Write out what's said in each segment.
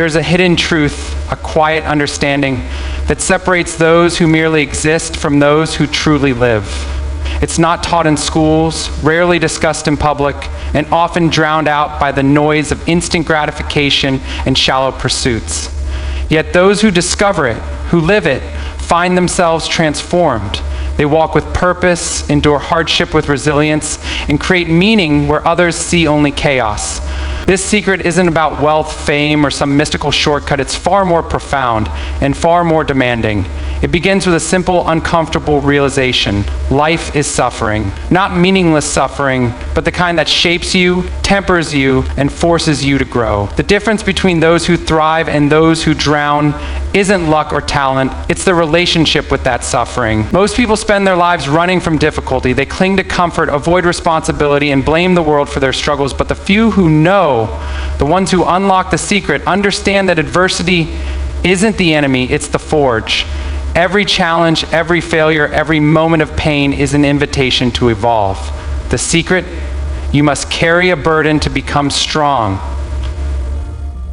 There's a hidden truth, a quiet understanding that separates those who merely exist from those who truly live. It's not taught in schools, rarely discussed in public, and often drowned out by the noise of instant gratification and shallow pursuits. Yet those who discover it, who live it, find themselves transformed. They walk with purpose, endure hardship with resilience, and create meaning where others see only chaos. This secret isn't about wealth, fame, or some mystical shortcut. It's far more profound and far more demanding. It begins with a simple, uncomfortable realization. Life is suffering. Not meaningless suffering, but the kind that shapes you, tempers you, and forces you to grow. The difference between those who thrive and those who drown isn't luck or talent, it's the relationship with that suffering. Most people spend their lives running from difficulty. They cling to comfort, avoid responsibility, and blame the world for their struggles. But the few who know, the ones who unlock the secret, understand that adversity isn't the enemy, it's the forge. Every challenge, every failure, every moment of pain is an invitation to evolve. The secret: you must carry a burden to become strong.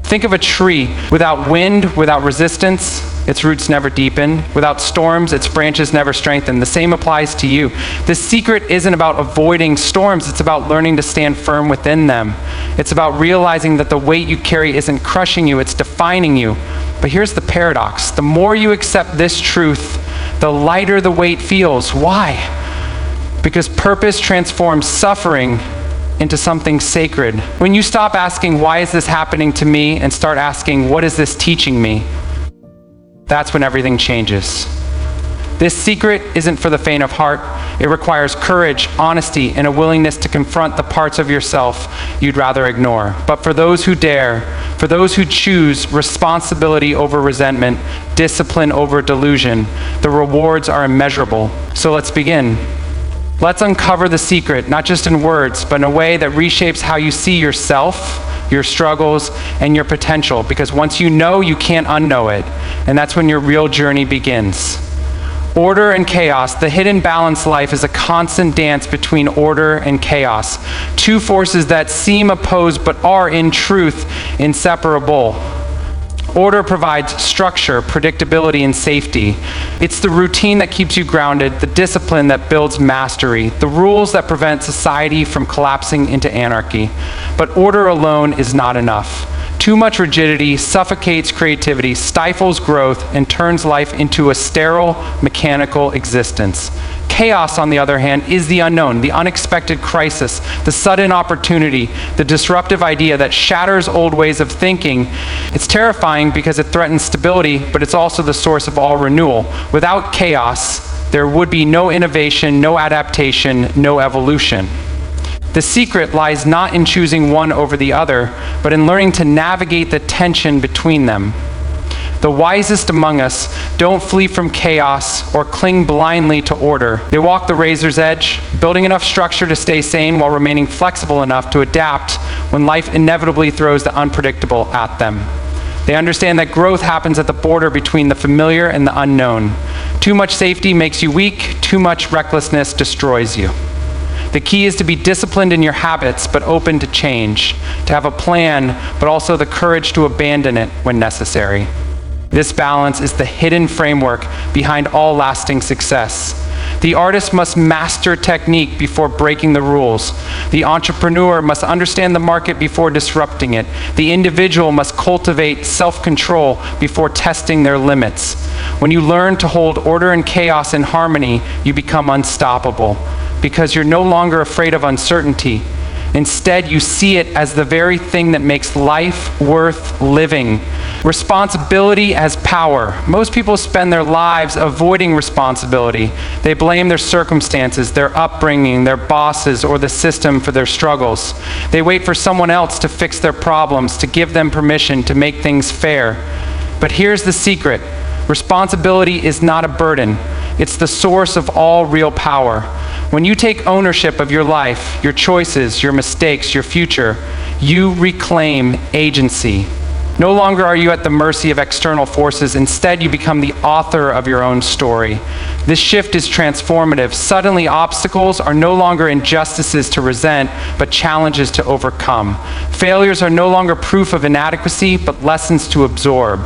Think of a tree. Without wind, without resistance, its roots never deepen. Without storms, its branches never strengthen. The same applies to you. The secret isn't about avoiding storms, it's about learning to stand firm within them. It's about realizing that the weight you carry isn't crushing you, it's defining you. But here's the paradox. The more you accept this truth, the lighter the weight feels. Why? Because purpose transforms suffering into something sacred. When you stop asking, why is this happening to me, and start asking, what is this teaching me? That's when everything changes. This secret isn't for the faint of heart. It requires courage, honesty, and a willingness to confront the parts of yourself you'd rather ignore. But for those who dare, for those who choose responsibility over resentment, discipline over delusion, the rewards are immeasurable. So let's begin. Let's uncover the secret, not just in words, but in a way that reshapes how you see yourself, your struggles, and your potential. Because once you know, you can't unknow it. And that's when your real journey begins. Order and chaos, the hidden balanced life, is a constant dance between order and chaos. Two forces that seem opposed but are in truth inseparable. Order provides structure, predictability, and safety. It's the routine that keeps you grounded, the discipline that builds mastery, the rules that prevent society from collapsing into anarchy. But order alone is not enough. Too much rigidity suffocates creativity, stifles growth, and turns life into a sterile, mechanical existence. Chaos, on the other hand, is the unknown, the unexpected crisis, the sudden opportunity, the disruptive idea that shatters old ways of thinking. It's terrifying because it threatens stability, but it's also the source of all renewal. Without chaos, there would be no innovation, no adaptation, no evolution. The secret lies not in choosing one over the other, but in learning to navigate the tension between them. The wisest among us don't flee from chaos or cling blindly to order. They walk the razor's edge, building enough structure to stay sane while remaining flexible enough to adapt when life inevitably throws the unpredictable at them. They understand that growth happens at the border between the familiar and the unknown. Too much safety makes you weak, too much recklessness destroys you. The key is to be disciplined in your habits, but open to change, to have a plan, but also the courage to abandon it when necessary. This balance is the hidden framework behind all lasting success. The artist must master technique before breaking the rules. The entrepreneur must understand the market before disrupting it. The individual must cultivate self-control before testing their limits. When you learn to hold order and chaos in harmony, you become unstoppable, because you're no longer afraid of uncertainty. Instead, you see it as the very thing that makes life worth living. Responsibility as power. Most people spend their lives avoiding responsibility. They blame their circumstances, their upbringing, their bosses, or the system for their struggles. They wait for someone else to fix their problems, to give them permission, to make things fair. But here's the secret. Responsibility is not a burden. It's the source of all real power. When you take ownership of your life, your choices, your mistakes, your future, you reclaim agency. No longer are you at the mercy of external forces. Instead, you become the author of your own story. This shift is transformative. Suddenly, obstacles are no longer injustices to resent, but challenges to overcome. Failures are no longer proof of inadequacy, but lessons to absorb.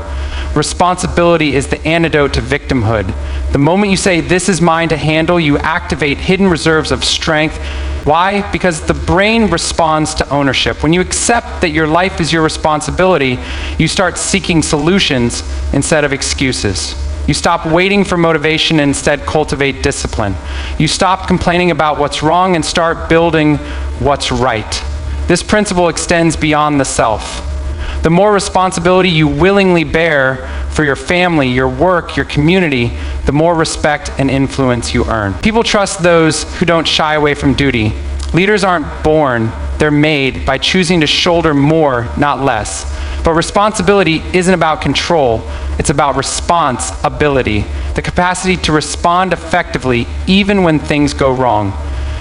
Responsibility is the antidote to victimhood. The moment you say, "This is mine to handle," you activate hidden reserves of strength. Why? Because the brain responds to ownership. When you accept that your life is your responsibility, you start seeking solutions instead of excuses. You stop waiting for motivation and instead cultivate discipline. You stop complaining about what's wrong and start building what's right. This principle extends beyond the self. The more responsibility you willingly bear for your family, your work, your community, the more respect and influence you earn. People trust those who don't shy away from duty. Leaders aren't born, they're made by choosing to shoulder more, not less. But responsibility isn't about control, it's about responsibility, the capacity to respond effectively even when things go wrong.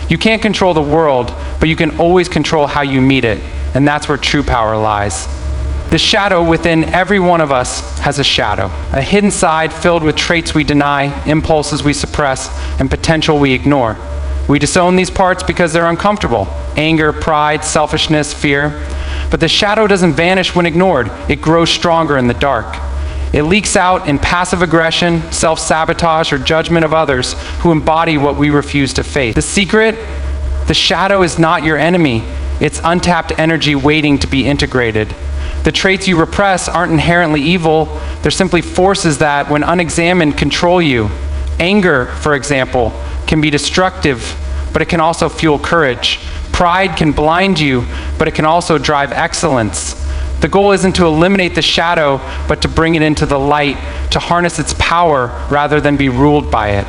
You can't control the world, but you can always control how you meet it, and that's where true power lies. The shadow within every one of us has a shadow, a hidden side filled with traits we deny, impulses we suppress, and potential we ignore. We disown these parts because they're uncomfortable: anger, pride, selfishness, fear. But the shadow doesn't vanish when ignored. It grows stronger in the dark. It leaks out in passive aggression, self-sabotage, or judgment of others who embody what we refuse to face. The secret? The shadow is not your enemy. It's untapped energy waiting to be integrated. The traits you repress aren't inherently evil. They're simply forces that, when unexamined, control you. Anger, for example, can be destructive, but it can also fuel courage. Pride can blind you, but it can also drive excellence. The goal isn't to eliminate the shadow, but to bring it into the light, to harness its power rather than be ruled by it.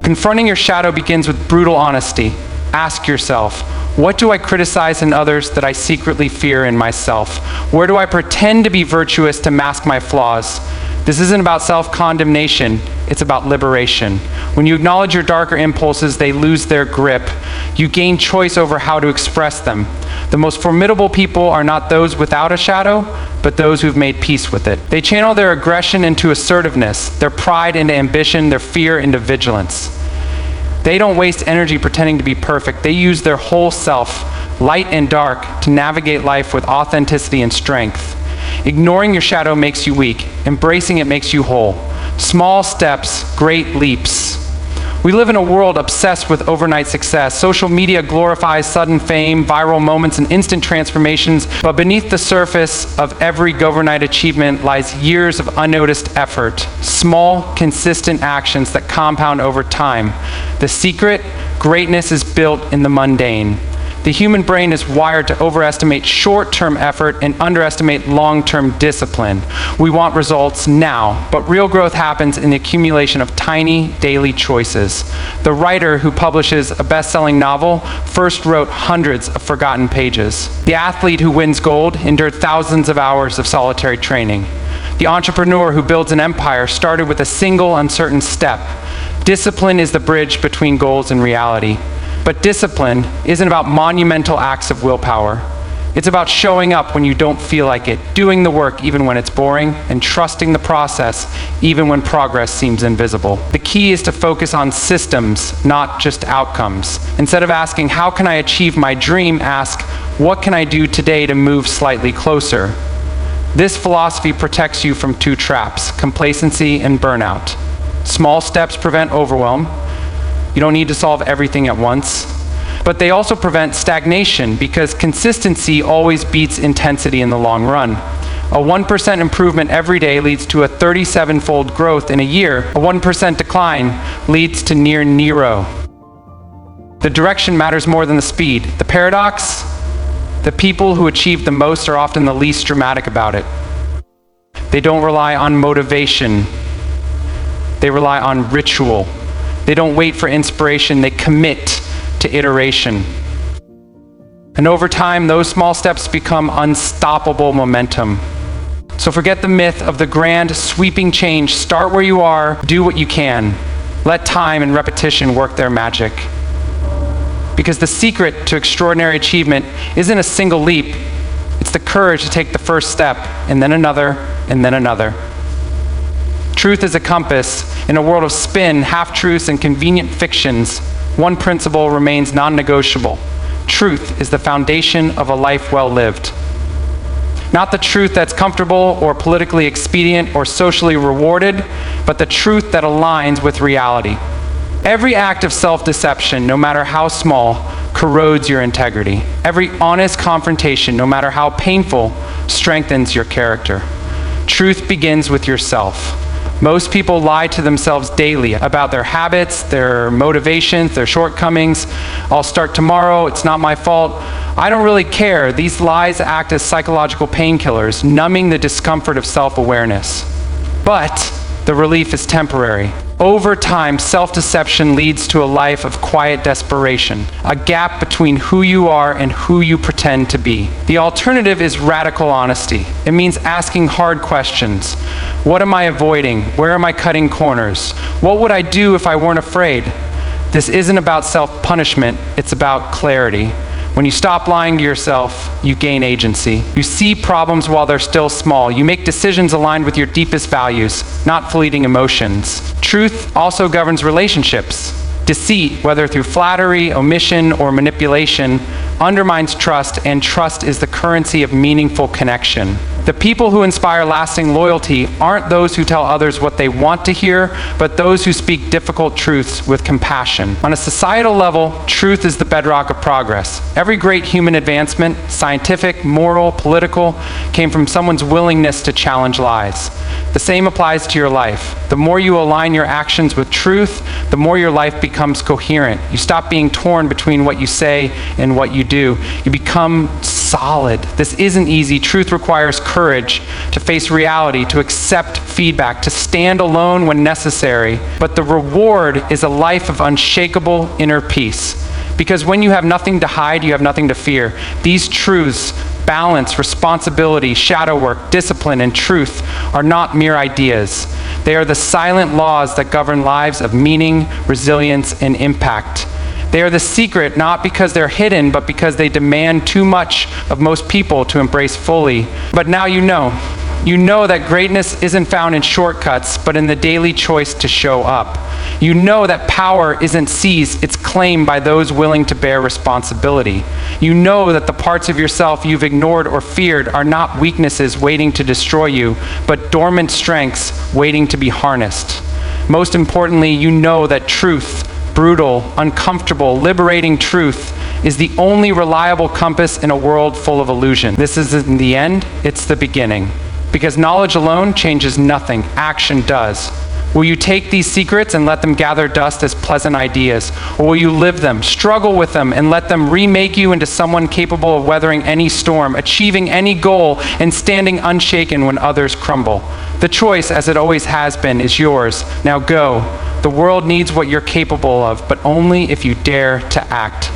Confronting your shadow begins with brutal honesty. Ask yourself, what do I criticize in others that I secretly fear in myself? Where do I pretend to be virtuous to mask my flaws? This isn't about self-condemnation, it's about liberation. When you acknowledge your darker impulses, they lose their grip. You gain choice over how to express them. The most formidable people are not those without a shadow, but those who've made peace with it. They channel their aggression into assertiveness, their pride into ambition, their fear into vigilance. They don't waste energy pretending to be perfect. They use their whole self, light and dark, to navigate life with authenticity and strength. Ignoring your shadow makes you weak. Embracing it makes you whole. Small steps, great leaps. We live in a world obsessed with overnight success. Social media glorifies sudden fame, viral moments, and instant transformations, but beneath the surface of every overnight achievement lies years of unnoticed effort, small, consistent actions that compound over time. The secret? Greatness is built in the mundane. The human brain is wired to overestimate short-term effort and underestimate long-term discipline. We want results now, but real growth happens in the accumulation of tiny daily choices. The writer who publishes a best-selling novel first wrote hundreds of forgotten pages. The athlete who wins gold endured thousands of hours of solitary training. The entrepreneur who builds an empire started with a single uncertain step. Discipline is the bridge between goals and reality. But discipline isn't about monumental acts of willpower. It's about showing up when you don't feel like it, doing the work even when it's boring, and trusting the process even when progress seems invisible. The key is to focus on systems, not just outcomes. Instead of asking, how can I achieve my dream, ask, what can I do today to move slightly closer? This philosophy protects you from two traps: complacency and burnout. Small steps prevent overwhelm. You don't need to solve everything at once. But they also prevent stagnation, because consistency always beats intensity in the long run. A 1% improvement every day leads to a 37-fold growth in a year. A 1% decline leads to near zero. The direction matters more than the speed. The paradox? The people who achieve the most are often the least dramatic about it. They don't rely on motivation. They rely on ritual. They don't wait for inspiration, they commit to iteration. And over time, those small steps become unstoppable momentum. So forget the myth of the grand, sweeping change. Start where you are, do what you can. Let time and repetition work their magic. Because the secret to extraordinary achievement isn't a single leap, It's the courage to take the first step, and then another, and then another. Truth is a compass. In a world of spin, half-truths, and convenient fictions, one principle remains non-negotiable. Truth is the foundation of a life well lived. Not the truth that's comfortable or politically expedient or socially rewarded, but the truth that aligns with reality. Every act of self-deception, no matter how small, corrodes your integrity. Every honest confrontation, no matter how painful, strengthens your character. Truth begins with yourself. Most people lie to themselves daily about their habits, their motivations, their shortcomings. I'll start tomorrow, it's not my fault. I don't really care. These lies act as psychological painkillers, numbing the discomfort of self-awareness. But the relief is temporary. Over time, self-deception leads to a life of quiet desperation, a gap between who you are and who you pretend to be. The alternative is radical honesty. It means asking hard questions. What am I avoiding? Where am I cutting corners? What would I do if I weren't afraid? This isn't about self-punishment, it's about clarity. When you stop lying to yourself, you gain agency. You see problems while they're still small. You make decisions aligned with your deepest values, not fleeting emotions. Truth also governs relationships. Deceit, whether through flattery, omission, or manipulation, undermines trust, and trust is the currency of meaningful connection. The people who inspire lasting loyalty aren't those who tell others what they want to hear, but those who speak difficult truths with compassion. On a societal level, truth is the bedrock of progress. Every great human advancement, scientific, moral, political, came from someone's willingness to challenge lies. The same applies to your life. The more you align your actions with truth, the more your life becomes coherent. You stop being torn between what you say and what you do. You become solid. This isn't easy. Truth requires courage to face reality, to accept feedback, to stand alone when necessary. But the reward is a life of unshakable inner peace. Because when you have nothing to hide, you have nothing to fear. These truths, balance, responsibility, shadow work, discipline, and truth are not mere ideas. They are the silent laws that govern lives of meaning, resilience, and impact. They are the secret not because they're hidden, but because they demand too much of most people to embrace fully. But now you know. You know that greatness isn't found in shortcuts, but in the daily choice to show up. You know that power isn't seized, it's claimed by those willing to bear responsibility. You know that the parts of yourself you've ignored or feared are not weaknesses waiting to destroy you, but dormant strengths waiting to be harnessed. Most importantly, you know that truth, brutal, uncomfortable, liberating truth, is the only reliable compass in a world full of illusion. This isn't the end, it's the beginning. Because knowledge alone changes nothing, action does. Will you take these secrets and let them gather dust as pleasant ideas? Or will you live them, struggle with them, and let them remake you into someone capable of weathering any storm, achieving any goal, and standing unshaken when others crumble? The choice, as it always has been, is yours. Now go. The world needs what you're capable of, but only if you dare to act.